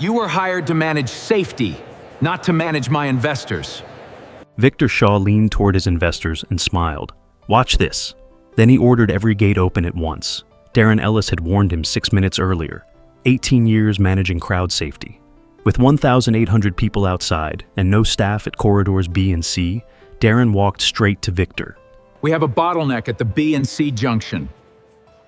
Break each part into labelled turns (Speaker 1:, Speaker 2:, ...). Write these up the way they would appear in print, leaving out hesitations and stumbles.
Speaker 1: You were hired to manage safety, not to manage my investors.
Speaker 2: Victor Shaw leaned toward his investors and smiled. Watch this. Then he ordered every gate open at once. Darren Ellis had warned him 6 minutes earlier. 18 years managing crowd safety. With 1,800 people outside and no staff at corridors B and C, Darren walked straight to Victor.
Speaker 1: We have a bottleneck at the B and C junction.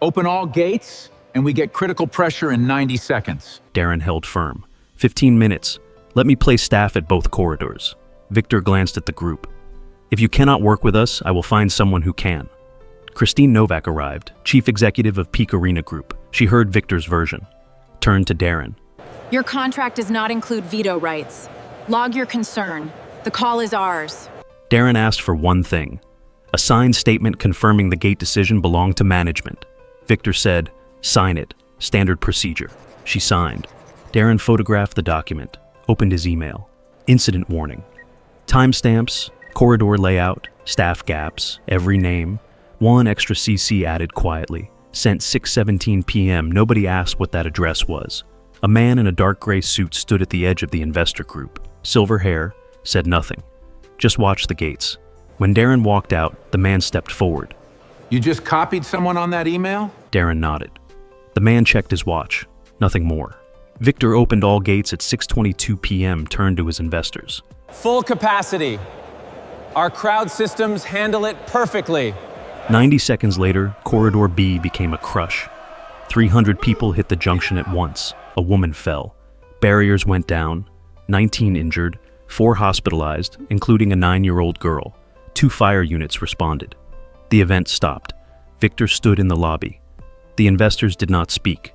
Speaker 1: Open all gates, and we get critical pressure in 90 seconds.
Speaker 2: Darren held firm. 15 minutes. Let me place staff at both corridors. Victor glanced at the group. If you cannot work with us, I will find someone who can. Christine Novak arrived, chief executive of Peak Arena Group. She heard Victor's version. Turned to Darren.
Speaker 3: Your contract does not include veto rights. Log your concern. The call is ours.
Speaker 2: Darren asked for one thing. A signed statement confirming the gate decision belonged to management. Victor said, sign it. Standard procedure. She signed. Darren photographed the document, opened his email. Incident warning. Timestamps, corridor layout, staff gaps, every name. One extra CC added quietly. Sent 6:17 p.m. Nobody asked what that address was. A man in a dark gray suit stood at the edge of the investor group. Silver hair, said nothing. Just watched the gates. When Darren walked out, the man stepped forward.
Speaker 1: You just copied someone on that email?
Speaker 2: Darren nodded. The man checked his watch. Nothing more. Victor opened all gates at 6:22 p.m., turned to his investors.
Speaker 4: Full capacity. Our crowd systems handle it perfectly.
Speaker 2: 90 seconds later, Corridor B became a crush. 300 people hit the junction at once. A woman fell. Barriers went down. 19 injured, 4 hospitalized, including a 9-year-old girl. 2 fire units responded. The event stopped. Victor stood in the lobby. The investors did not speak.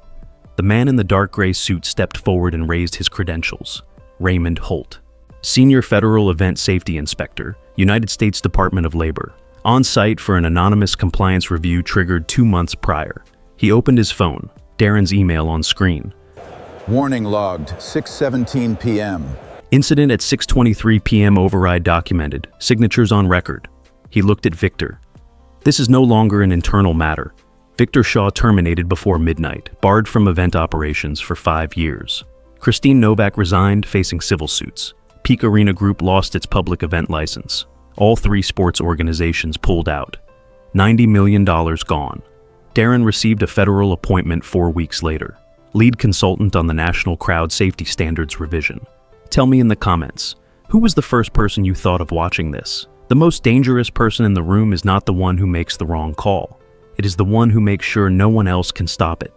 Speaker 2: The man in the dark gray suit stepped forward and raised his credentials. Raymond Holt, Senior Federal Event Safety Inspector, United States Department of Labor. On site for an anonymous compliance review triggered 2 months prior. He opened his phone. Darren's email on screen.
Speaker 5: Warning logged, 6:17 p.m.
Speaker 2: Incident at 6:23 p.m. override documented. Signatures on record. He looked at Victor. This is no longer an internal matter. Victor Shaw terminated before midnight, barred from event operations for 5 years. Christine Novak resigned, facing civil suits. Peak Arena Group lost its public event license. All 3 sports organizations pulled out. $90 million gone. Darren received a federal appointment 4 weeks later. Lead consultant on the National Crowd Safety Standards revision. Tell me in the comments, who was the first person you thought of watching this? The most dangerous person in the room is not the one who makes the wrong call. It is the one who makes sure no one else can stop it.